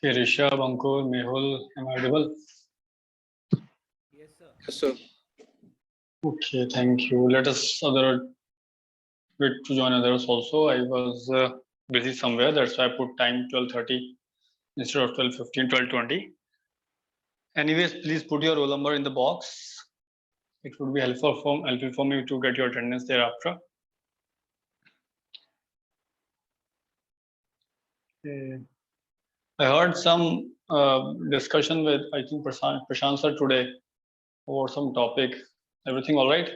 Okay, Rishabh, Ankur, Mehul, am I audible? Yes, sir. Yes, sir. Okay, thank you. Let us other wait to join others also. I was busy somewhere, that's why I put time 12:30 instead of 12:15, 12:20. Anyways, please put your roll number in the box. It would be helpful for me to get your attendance thereafter. Okay. I heard some discussion with I think Prashant sir today over some topic. Everything all right?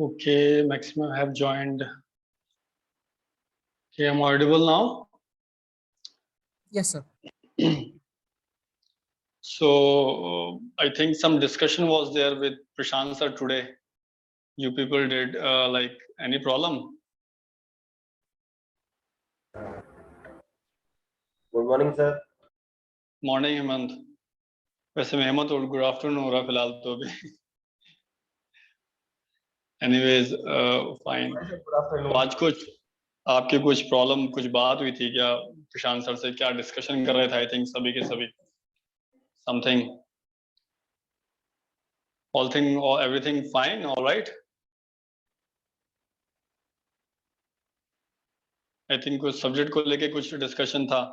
Okay, maximum have joined. Okay, I'm audible now. Yes, sir. So I think some discussion was there with Prashant sir today. You people did like any problem? Good morning sir. Morning Hemant. वैसे मैं हेमंत और good afternoon हो रहा फिलहाल तो अभी। Anyways fine. Good afternoon. तो आज कुछ आपकी कुछ प्रॉब्लम कुछ बात हुई थी क्या प्रशांत सर से? क्या डिस्कशन कर रहे थे? आई थिंक सभी के सभी समथिंग ऑल थिंग और everything fine all right? I think कुछ सब्जेक्ट को लेके कुछ डिस्कशन था।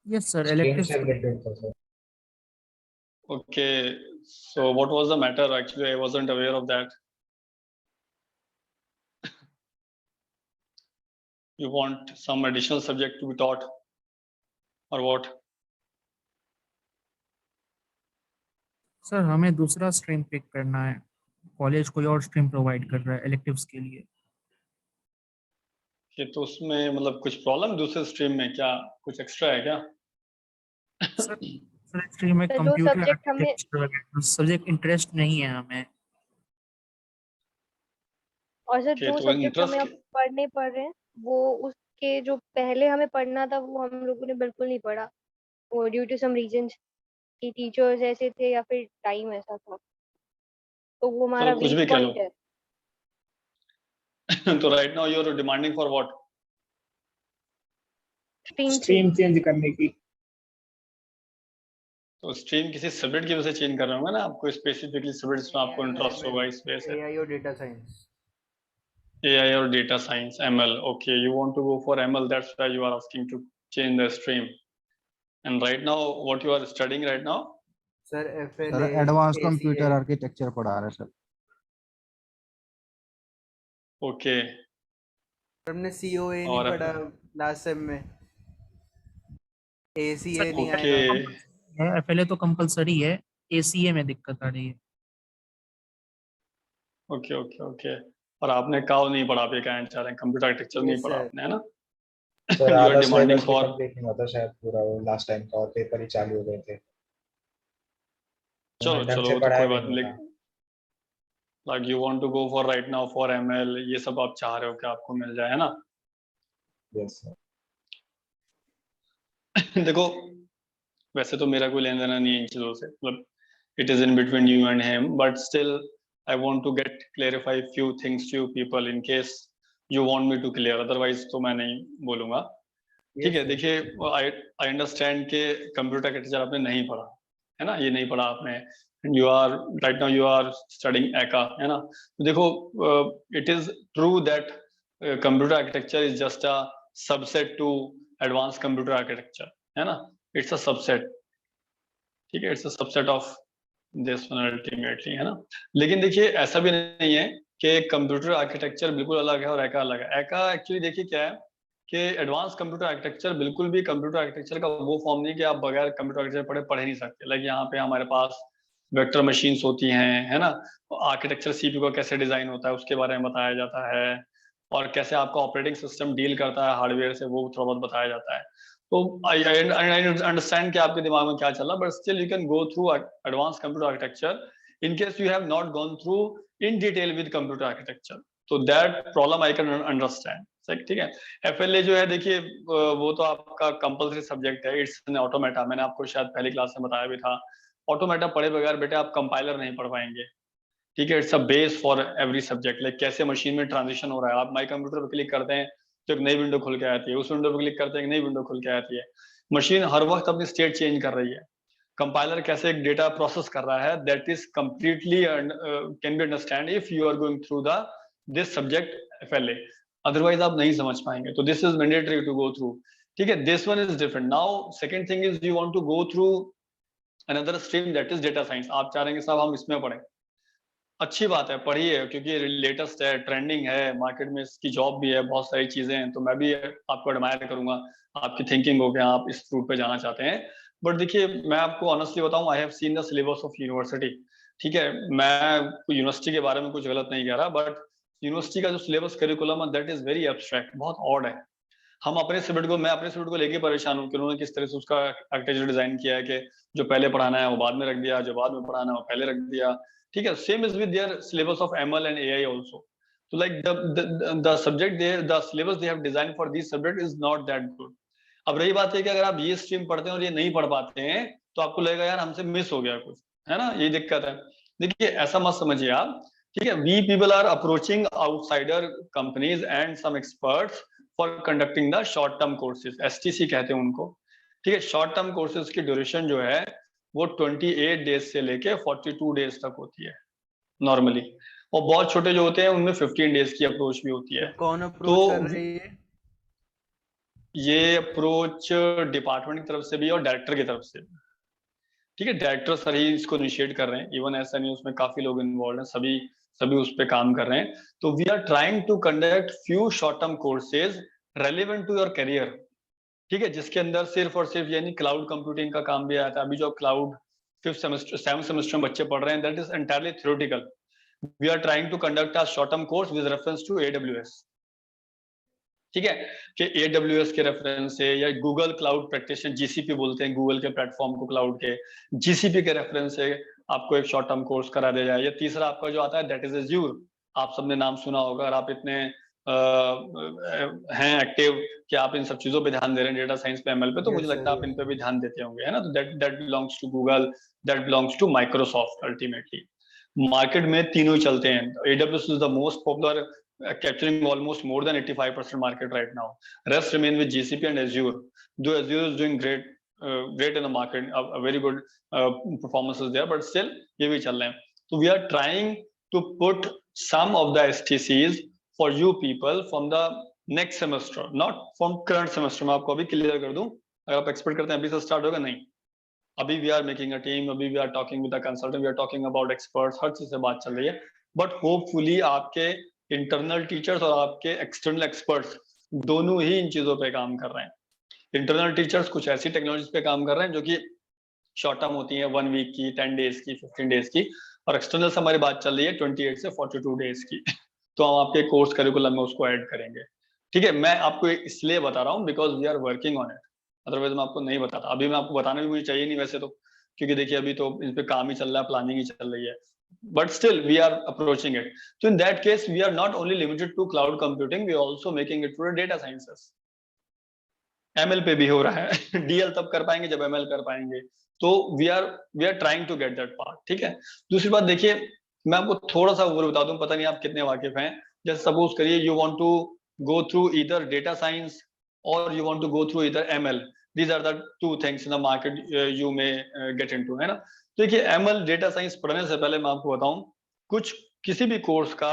Yes, sir. Stream Elective. से रिलेटेड था sir. Okay, so what was the matter? Actually, I wasn't aware of that. You want some additional subject to be taught or what? Sir हमें दूसरा stream pick करना है। College कोई और stream provide कर रहा है इलेक्टिव्स के लिए। कि तो उसमें मतलब कुछ प्रॉब्लम दूसरे स्ट्रीम में क्या कुछ एक्स्ट्रा है क्या? सर सर स्ट्रीम में सर, जो कंप्यूटर सब्जेक्ट हमें आर्किटेक्चर सब्जेक्ट इंटरेस्ट नहीं है हमें। और सर कि जो तो सब्जेक्ट हमें अब इंटरेस्ट पढ़ने पड़ रहे हैं वो उसके जो पहले हमें पढ़ना था वो हम लोगों ने बिल्कुल नहीं पढ़ा। वो ड्यू टू सम रीजंस कि टीचर्स ऐसे थे या फिर टाइम ऐसा था, तो वो हमारा चलो कुछ वीक भी कह लो। पॉइंट है। तो right now you are demanding for what? Stream change करने की। तो स्ट्रीम किसी सब्जेक्ट की वजह से चेंज कर रहे होंगे ना? आपको स्पेसिफिकली सब्जेक्ट्स में आपको इंटरेस्ट होगा इस वजह से। AI और data science. AI or data science, ML. Okay, you want to go for ML. That's why you are asking to change the stream. And right now, what you are studying right now? Sir sir FLA advance ACA computer architecture पढ़ा रहे sir. Okay. हमने COA नहीं और पढ़ा last sem में। ACA नहीं Okay. आएगा। एफएलए तो कंपलसरी है, एसीए में दिक्कत आ रही है। Okay, okay, okay. और आपने काउ नहीं पढ़ा? आप ये कहना चाह रहे हैं कंप्यूटर आर्किटेक्चर नहीं Yes, पढ़ा sir. आपने, है ना? सर You are आधा demanding सिलेबस भी for कंप्लीट नहीं हुआ था शायद पूरा, वो लास्ट टाइम का, और पेपर ही चालू हो गए थे। चलो ढंग चलो से वो तो पढ़ाया कोई भी बात नहीं नहीं। था। Like you want to go for right now for ML, ये सब आप चाह रहे हो कि आपको मिल जाए, है ना? Yes sir. देखो वैसे तो मेरा कोई लेना देना नहीं है इन चीजों से, मतलब it is in between you and him, but still I want to get clarify few things to you people in case you want me to clear, otherwise तो मैं नहीं बोलूंगा। ठीक है, देखिए I understand कि कंप्यूटर आर्किटेक्चर आपने नहीं पढ़ा है ना, ये नहीं पढ़ा आपने। You are right now you are studying ECA, है ना? तो देखो it is true that computer architecture is just a subset to advanced computer architecture, है ना? It's a subset, ठीक है, it's a subset of this one ultimately, है ना? लेकिन देखिए ऐसा भी नहीं है कि कंप्यूटर आर्किटेक्चर बिल्कुल अलग है और एका अलग है। एका एक्चुअली देखिए क्या है कि एडवांस कंप्यूटर आर्किटेक्चर बिल्कुल भी कंप्यूटर आर्किटेक्चर का वो फॉर्म नहीं कि आप बगैर कंप्यूटर आर्किटेक्चर पढ़ ही नहीं सकते। लाइक यहाँ पे हमारे पास वेक्टर मशीन्स होती हैं, है ना? आर्किटेक्चर सीपीयू का कैसे डिजाइन होता है उसके बारे में बताया जाता है, और कैसे आपका ऑपरेटिंग सिस्टम डील करता है हार्डवेयर से वो थोड़ा बहुत बताया जाता है। तो आई अंडरस्टैंड कि आपके दिमाग में क्या चल रहा, but still you can go through advance computer architecture in case you have not gone through in detail with computer architecture, तो that problem I can understand. ठीक है, एफएलए जो है देखिए वो तो आपका कंपलसरी सब्जेक्ट है, इट्स एन ऑटोमेटा। मैंने आपको शायद पहली क्लास में बताया भी था, ऑटोमेटा पढ़े बगैर बेटे आप कंपाइलर नहीं पढ़ पाएंगे। ठीक है, it's a base for every subject. Like कैसे मशीन में ट्रांजिशन हो रहा है, आप माई कंप्यूटर पर क्लिक करते हैं तो एक नई विंडो खुल के आती है, उस विंडो पर क्लिक करते हैं एक नई विंडो खुल के आती है। मशीन हर वक्त अपनी स्टेट चेंज कर रही है। कंपाइलर कैसे एक डेटा प्रोसेस कर रहा है, that is completely can be understand if you are going through the this subject FLA, otherwise आप नहीं समझ पाएंगे। तो this is mandatory to go through. ठीक है, this one is different. Now second thing is you want to go through another stream that is data science. आप चाह रहे हैं साहब हम इसमें पढ़ें, अच्छी बात है, पढ़िए, क्योंकि लेटेस्ट है, ट्रेंडिंग है, मार्केट में इसकी जॉब भी है, बहुत सारी चीजें हैं। तो मैं भी आपको एडमायर करूंगा आपकी थिंकिंग हो कि आप इस रूट पे जाना चाहते हैं। बट देखिए मैं आपको ऑनेस्टली बताऊं, I have seen the syllabus of university. ठीक है, मैं यूनिवर्सिटी के बारे में कुछ गलत नहीं कह रहा, बट यूनिवर्सिटी का जो सिलेबस करिकुलम है दैट इज वेरी एब्स्ट्रैक्ट, बहुत ऑड है। हम अपने सब्जेक्ट को, मैं अपने सब्जेक्ट को लेके परेशान हूँ कि उन्होंने किस तरह से उसका आर्किटेक्चर डिजाइन किया है कि जो पहले पढ़ाना है वो बाद में रख दिया, जो बाद में पढ़ाना है वो पहले रख दिया। ठीक है, same is with their syllabus of ML and AI also. So like the subject they, the syllabus they have designed for these subject is not that good. अब रही बात है कि अगर आप ये स्ट्रीम पढ़ते हैं और ये नहीं पढ़ पाते हैं तो आपको लगेगा यार हमसे मिस हो गया कुछ, है ना, ये दिक्कत है। देखिए ऐसा मत समझिए आप, ठीक है, we people are approaching outsider companies and some experts for conducting the short term courses, STC कहते हैं उनको। ठीक है, शॉर्ट टर्म कोर्सेज की ड्यूरेशन जो है वो 28 डेज से लेके 42 डेज तक होती है नॉर्मली, और बहुत छोटे जो होते हैं उनमें 15 डेज की अप्रोच भी होती है। कौन अप्रोच कर रही है? ये अप्रोच डिपार्टमेंट की तरफ से भी और डायरेक्टर की तरफ से भी। ठीक है, डायरेक्टर सर ही इसको इनिशिएट कर रहे हैं, इवन ऐसा नहीं, उसमें काफी लोग इन्वॉल्व हैं, सभी उस पर काम कर रहे हैं। तो we are trying to conduct few short term courses relevant to your career. ठीक है, जिसके अंदर सिर्फ और सिर्फ यानी क्लाउड कंप्यूटिंग का काम भी आता है। अभी जो cloud 5th semester 7th semester में बच्चे पढ़ रहे हैं that is entirely theoretical. We are trying to conduct a short term course with reference to AWS। ठीक है, कि AWS के रेफरेंस से या गूगल क्लाउड प्रैक्टिशनर, GCP बोलते हैं गूगल के प्लेटफॉर्म को, क्लाउड के GCP के रेफरेंस से आपको एक शॉर्ट टर्म कोर्स करा दिया जाए। या तीसरा आपका जो आता है दैट इज Azure, आप सबने नाम सुना होगा, अगर आप इतने हैं एक्टिव कि आप इन सब चीजों पे ध्यान दे रहे हैं, डेटा साइंस पे, ML पे, तो मुझे लगता है आप इन पे भी ध्यान देते होंगे, है ना। तो that belongs to Google, that belongs to Microsoft. Ultimately market में तीनों ही चलते हैं। AWS is the most popular, capturing almost more than 85% market right now. Rest remain with GCP and Azure. Though Azure is doing great in the market, a very good performances there, but still ये भी चल रहे हैं। So we are trying to put some of the STCs for you people from the next semester, not from current semester। मैं आपको अभी clear कर दूं, अगर आप एक्सपेक्ट करते हैं अभी से स्टार्ट होगा, नहीं, अभी we are making a team, अभी we are talking with a consultant, we are talking about experts, हर चीज से बात चल रही है। बट होपफुली आपके इंटरनल टीचर्स और आपके एक्सटर्नल एक्सपर्ट्स दोनों ही इन चीजों पे काम कर रहे हैं। इंटरनल टीचर्स कुछ ऐसी टेक्नोलॉजीज पे काम कर रहे हैं जो कि शॉर्ट टर्म होती है, 1 वीक की, 10 डेज की, 15 डेज की, और एक्सटर्नल से हमारी बात चल रही है 28 से 42 डेज की। तो हम आपके कोर्स करिकुलम में उसको ऐड करेंगे। ठीक है, मैं आपको इसलिए बता रहा हूँ because we are working on it, otherwise मैं आपको नहीं बताता। अभी मैं आपको बताना भी मुझे चाहिए नहीं वैसे तो, क्योंकि देखिए अभी तो इस पे काम ही चल रहा है, प्लानिंग ही चल रही है, but still we are approaching it. So in that case we are not only limited to cloud computing, we are also making it for data sciences। ML पे भी हो रहा है। DL तब कर पाएंगे जब ML कर पाएंगे। तो we are trying to get that part। ठीक है, दूसरी बात देखिए, मैं आपको थोड़ा सा और बता दूं, पता नहीं आप कितने वाकिफ हैं। जैसे सपोज करिए you want to go through either data science or you want to go through either ML। These are the two things in the market you may get into, है ना। देखिए ML डेटा साइंस पढ़ने से पहले मैं आपको बताऊं, कुछ किसी भी कोर्स का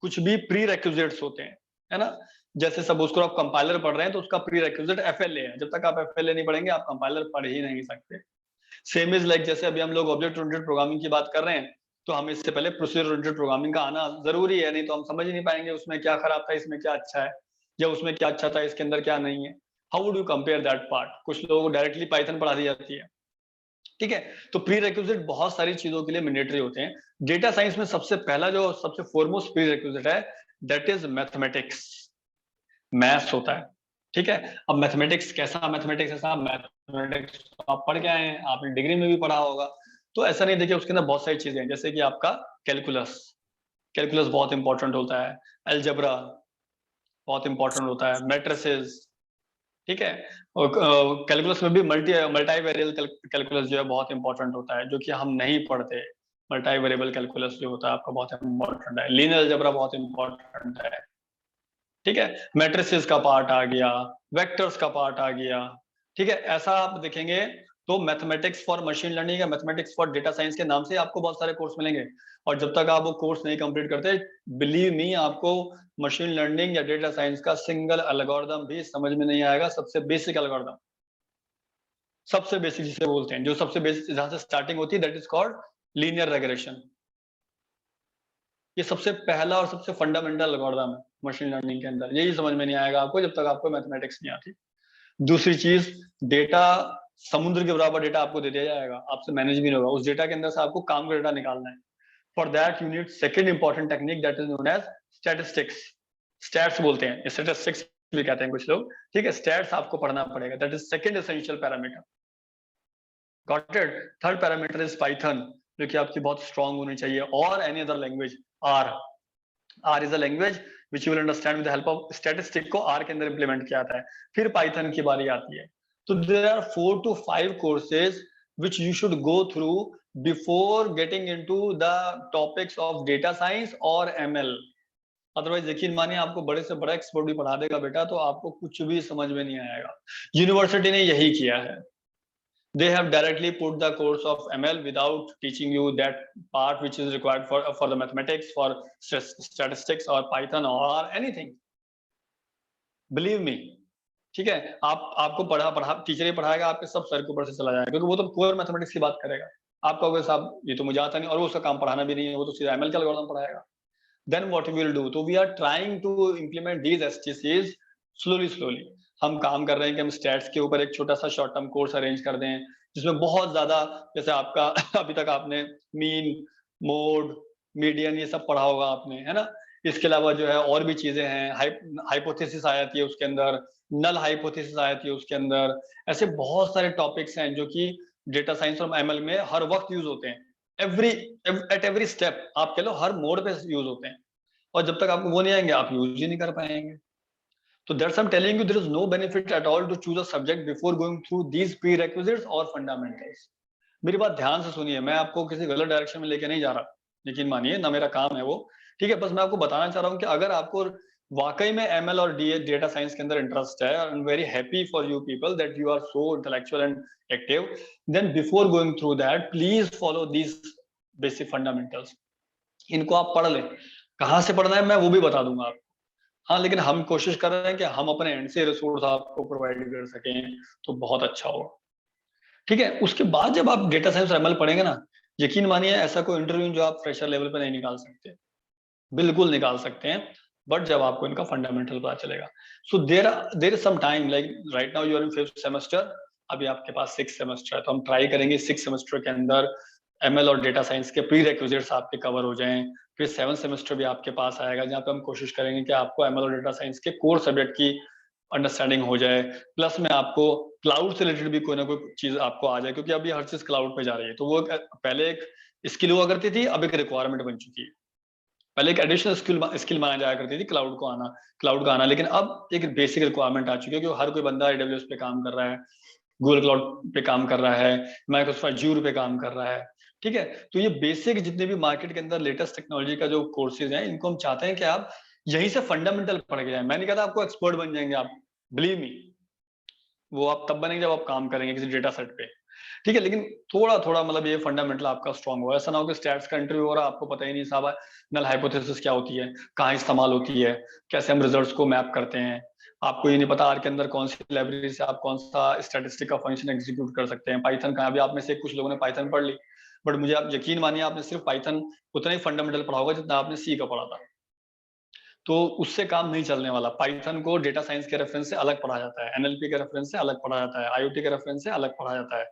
कुछ भी प्री रिक्विजिट्स होते हैं, है ना। जैसे सपोज करो आप कंपाइलर पढ़ रहे हैं तो उसका प्री रिक्विजिट FLA है। जब तक आप FLA नहीं पढ़ेंगे आप कंपाइलर पढ़ ही नहीं सकते। सेम इज लाइक जैसे अभी हम लोग ऑब्जेक्ट ओरिएंटेड प्रोग्रामिंग की बात कर रहे हैं, तो हमें इससे पहले प्रोसीजर ओरिएंटेड प्रोग्रामिंग का आना जरूरी है, नहीं तो हम समझ ही नहीं पाएंगे उसमें क्या खराब था, इसमें क्या अच्छा है, या उसमें क्या अच्छा था इसके अंदर क्या नहीं है। How would you compare that part. कुछ लोगों को डायरेक्टली पाइथन पढ़ा दी जाती है। ठीक है, तो प्री रिक्विजिट बहुत सारी चीजों के लिए मैंडेटरी होते हैं। डेटा साइंस में सबसे पहला जो सबसे फोरमोस्ट प्री रिक्विजिट है दैट इज मैथमेटिक्स, मैथ्स होता है। ठीक है, अब मैथमेटिक्स कैसा मैथमेटिक्स, ऐसा मैथमेटिक्स आप पढ़ के आए हैं, आपने डिग्री में भी पढ़ा होगा, तो ऐसा नहीं। देखिए उसके अंदर बहुत सारी चीजें हैं, जैसे कि आपका कैलकुलस बहुत इंपॉर्टेंट होता है, अलजेब्रा बहुत इंपॉर्टेंट होता है, मैट्रिसेस। ठीक है, और कैलकुलस में भी मल्टीवेरिएबल कैलकुलस जो है बहुत इंपॉर्टेंट होता है, जो कि हम नहीं पढ़ते। मल्टीवेरिएबल कैलकुलस जो होता है आपका बहुत इंपॉर्टेंट है, लीनियर अलजेब्रा बहुत इंपॉर्टेंट है। ठीक है, मैट्रिसेस का पार्ट आ गया, वेक्टर्स का पार्ट आ गया। ठीक है, ऐसा आप देखेंगे तो मैथमेटिक्स फॉर मशीन लर्निंग या मैथमेटिक्स फॉर डेटा साइंस के नाम से आपको बहुत सारे कोर्स मिलेंगे, और जब तक आप वो कोर्स नहीं कंप्लीट करते, बिलीव मी, आपको मशीन लर्निंग या डेटा साइंस का सिंगल एल्गोरिथम भी समझ में नहीं आएगा। सबसे बेसिक एल्गोरिथम, सबसे बेसिक जिसे बोलते हैं, जो सबसे बेसिक जहां से स्टार्टिंग होती है, that is called linear regression. ये सबसे पहला और सबसे फंडामेंटल एल्गोरिथम है मशीन लर्निंग के अंदर। यही समझ में नहीं आएगा आपको जब तक आपको मैथमेटिक्स नहीं आती। दूसरी चीज, डेटा समुद्र के बराबर डेटा आपको दे दिया जाएगा, आपसे मैनेज भी नहीं होगा, उस डेटा के अंदर से आपको काम का डेटा निकालना है। For that you need second important technique that is known as statistics. Stats बोलते हैं, स्टैटिस्टिक्स भी कहते हैं कुछ लोग, ठीक है। स्टैट्स आपको पढ़ना पड़ेगा, that is second essential parameter. Got it. Third parameter is Python, जो कि आपकी बहुत स्ट्रांग होनी चाहिए, और any other language. R is a language which you will understand with the help of statistic को आर के अंदर इंप्लीमेंट किया जाता है। फिर पाइथन की बारी आती है। तो there are 4 to 5 courses which you should go through before getting into the topics of data science or ML. Otherwise यकीन मानिए आपको बड़े से बड़ा एक्सपर्ट भी पढ़ा देगा बेटा, तो आपको कुछ भी समझ में नहीं आएगा। यूनिवर्सिटी ने यही किया है, they have directly put the course of ML without teaching you that part which is required for the mathematics, for statistics or Python or anything. Believe me, ठीक है। आपको पढ़ा टीचर ही पढ़ाएगा, आपके सब सर के ऊपर से चला जाएगा, क्योंकि वो तो कोर मैथमेटिक्स की बात करेगा। आप कहोगे साहब ये तो मुझे आता नहीं, और वो उसका काम पढ़ाना भी नहीं है, वो तो सीधा ML का algorithm पढ़ाएगा। Then what we will do? तो we are trying to implement these STCs slowly. हम काम कर रहे हैं कि हम स्टैट्स के ऊपर एक छोटा सा शॉर्ट टर्म कोर्स अरेंज कर दें, जिसमें बहुत ज्यादा, जैसे आपका अभी तक आपने मीन, मोड, मीडियन ये सब पढ़ा होगा आपने, है ना। इसके अलावा जो है और भी चीजें हैं, हाइपोथेसिस आ जाती है उसके अंदर, नल हाइपोथेसिस आ जाती है उसके अंदर। ऐसे बहुत सारे टॉपिक्स हैं जो कि डेटा साइंस और ML में हर वक्त यूज होते हैं। एट एवरी स्टेप, आप कह लो हर मोड पे यूज होते हैं, और जब तक आपको वो नहीं आएंगे आप यूज ही नहीं कर पाएंगे। तो that's I am telling you, there is no benefit at all to choose a subject before going through these prerequisites और फंडामेंटल्स। मेरी बात ध्यान से सुनिए, मैं आपको किसी गलत डायरेक्शन में लेके नहीं जा रहा, यकीन मानिए, ना मेरा काम है वो, ठीक है। बस मैं आपको बताना चाह रहा हूँ कि अगर आपको वाकई में ML और डेटा साइंस के अंदर इंटरेस्ट है, I am very happy for you people that you are so intellectual and active, then before going through that please follow these basic fundamentals. इनको आप पढ़ लें। कहाँ से पढ़ना है मैं वो भी बता दूंगा आपको, हाँ, लेकिन हम कोशिश कर रहे हैं कि हम अपने एंड से रिसोर्स आपको प्रोवाइड कर सकें, तो बहुत अच्छा होगा, ठीक है। उसके बाद जब आप डेटा साइंस और ML पढ़ेंगे ना, यकीन मानिए ऐसा कोई इंटरव्यू जो आप फ्रेशर लेवल पे नहीं निकाल सकते, बिल्कुल निकाल सकते हैं, बट जब आपको इनका फंडामेंटल पता चलेगा। So there is some time, like right now you are in 5th semester, अभी आपके पास 6th सेमेस्टर है, तो हम ट्राई करेंगे 6th सेमेस्टर के अंदर ML और डेटा साइंस के प्री रिक्विजिट्स आपके कवर हो जाएं। फिर 7th सेमेस्टर भी आपके पास आएगा, जहाँ पे हम कोशिश करेंगे कि आपको ML और डेटा साइंस के कोर सब्जेक्ट की अंडरस्टैंडिंग हो जाए, प्लस में आपको क्लाउड से रिलेटेड भी कोई ना कोई चीज आपको आ जाए, क्योंकि अभी हर चीज क्लाउड पे जा रही है। तो वो पहले एक स्किल हुआ करती थी, अब एक रिक्वायरमेंट बन चुकी है। पहले एक एडिशनल स्किल माना जाया करती थी क्लाउड का आना, लेकिन अब एक बेसिक रिक्वायरमेंट आ चुकी है, क्योंकि हर कोई बंदा AWS पे काम कर रहा है, गूगल क्लाउड पे काम कर रहा है, माइक्रोसॉफ्ट अज्यूर पे काम कर रहा है, ठीक है। तो ये बेसिक जितने भी मार्केट के अंदर लेटेस्ट टेक्नोलॉजी का जो कोर्सेज हैं, इनको हम चाहते हैं कि आप यहीं से फंडामेंटल पढ़ के जाएं। मैं नहीं कहता आपको एक्सपर्ट बन जाएंगे आप, बिलीव मी, वो आप तब बनेंगे जब आप काम करेंगे किसी डेटा सेट पे, ठीक है। लेकिन थोड़ा थोड़ा मतलब ये फंडामेंटल आपका स्ट्रांग हो, ऐसा ना हो कि स्टैट्स का इंटरव्यू हो रहा है, आपको पता ही नहीं साहब नल हाइपोथेसिस क्या होती है, कहाँ इस्तेमाल होती है, कैसे हम रिजल्ट्स को मैप करते हैं, आपको ये नहीं पता आर के अंदर कौन सी लाइब्रेरी से आप कौन सा स्टैटिस्टिक का फंक्शन एग्जीक्यूट कर सकते हैं, पाइथन का। अभी आप में से कुछ लोगों ने पाइथन पढ़ ली, बट मुझे आप यकीन मानिए आपने सिर्फ पाइथन उतना ही फंडामेंटल पढ़ा होगा जितना आपने सी का पढ़ा था, तो उससे काम नहीं चलने वाला। पाइथन को डेटा साइंस के रेफरेंस से अलग पढ़ा जाता है, NLP के रेफरेंस से अलग पढ़ा जाता है, IoT के रेफरेंस से अलग पढ़ा जाता है,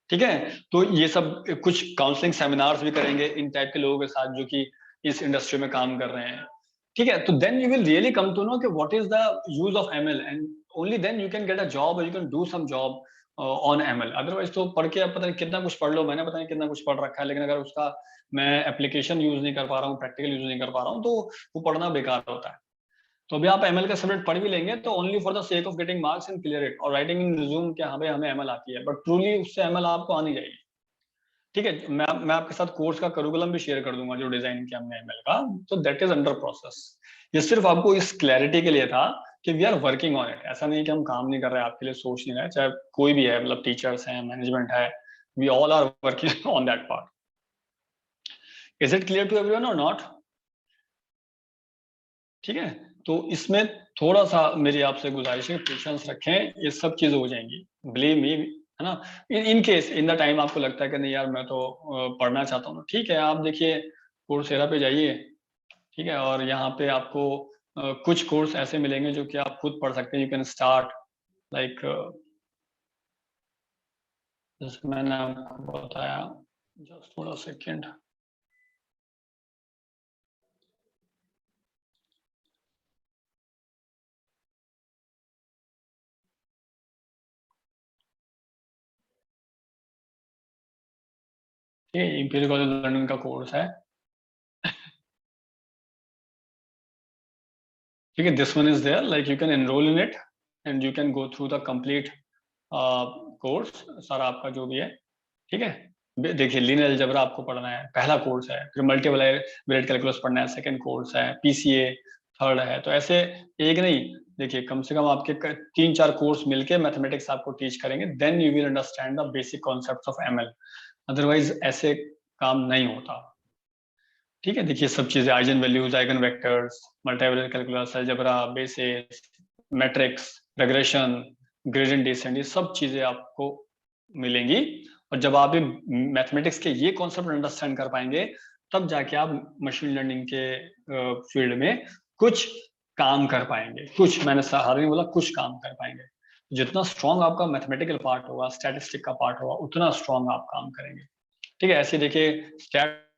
ठीक है। तो ये सब कुछ काउंसलिंग सेमिनार्स भी करेंगे इन टाइप के लोगों के साथ जो कि इस इंडस्ट्री में काम कर रहे हैं, ठीक है। तो then you will really come to know कि what is the use of ML, and only then you can get a job और you can do some job on ML। Otherwise तो पढ़ के आप पता नहीं कितना कुछ पढ़ लो, मैंने पता नहीं कितना कुछ पढ़ रखा है, लेकिन अगर उसका मैं एप्लीकेशन यूज नहीं कर पा रहा हूँ, प्रैक्टिकल यूज नहीं कर पा रहा हूँ, तो वो पढ़ना बेकार होता है। तो अभी आप ML का सब्जेक्ट पढ़ भी लेंगे तो only for the sake of getting marks and clear it, और राइटिंग इन रिज्यूम कि हाँ भाई हमें ML आती है, बट ट्रूली उससे ML आपको आनी चाहिए, ठीक है। मैं आपके साथ कोर्स का करिकुलम भी शेयर कर दूंगा जो डिजाइन किया हमने ML का, तो दैट इज अंडर प्रोसेस। ये सिर्फ आपको इस क्लैरिटी के लिए था कि we are working on it, ऐसा नहीं कि हम काम नहीं कर रहे हैं, आपके लिए सोच नहीं रहे, चाहे कोई भी है, मतलब टीचर्स हैं, मैनेजमेंट है, we all are working on that part. Is it clear to everyone और नॉट? ठीक है, तो इसमें थोड़ा सा मेरी आपसे गुजारिश है, पेशेंस रखें, ये सब चीजें हो जाएंगी, बिलीव मी, है ना। In case in the time आपको लगता है कि नहीं यार मैं तो पढ़ना चाहता हूँ, ठीक है, आप देखिए कोर्सेरा पे जाइए, ठीक है, और यहाँ पे आपको कुछ कोर्स ऐसे मिलेंगे जो कि आप खुद पढ़ सकते हैं, यू कैन स्टार्ट लाइक जैसे मैंने आपको बताया, जस्ट थोड़ा सेकेंड। ये इंपीरियल कॉलेज लंदन का कोर्स है, ठीक है। This one is there, like you can enrol in it and you can go through the complete course, सारा आपका जो भी है, ठीक है। देखिए लीनियर अलजेब्रा आपको पढ़ना है, पहला कोर्स है, फिर मल्टीपल वेरिएट कैलकुलस पढ़ना है, सेकंड कोर्स है, पीसीए थर्ड है। तो ऐसे एक नहीं, देखिए कम से कम आपके 3-4 कोर्स मिलके मैथमेटिक्स आपको टीच करेंगे, then you will understand the basic concepts of ML. Otherwise ऐसे काम नहीं होता, ठीक है। देखिए सब चीजें, eigen values, eigen vectors, multivariate calculus, algebra, basis, matrix, regression, gradient descent, ये सब चीजें आपको मिलेंगी। और जब आप मैथमेटिक्स के ये कॉन्सेप्ट अंडरस्टैंड कर पाएंगे, तब जाके आप मशीन लर्निंग के फील्ड में कुछ काम कर पाएंगे। कुछ, मैंने हर नहीं बोला, कुछ काम कर पाएंगे। जितना स्ट्रॉन्ग आपका मैथमेटिकल पार्ट होगा, स्टैटिस्टिक का पार्ट होगा, उतना स्ट्रॉन्ग आप काम करेंगे, ठीक है। ऐसे देखिए स्टैट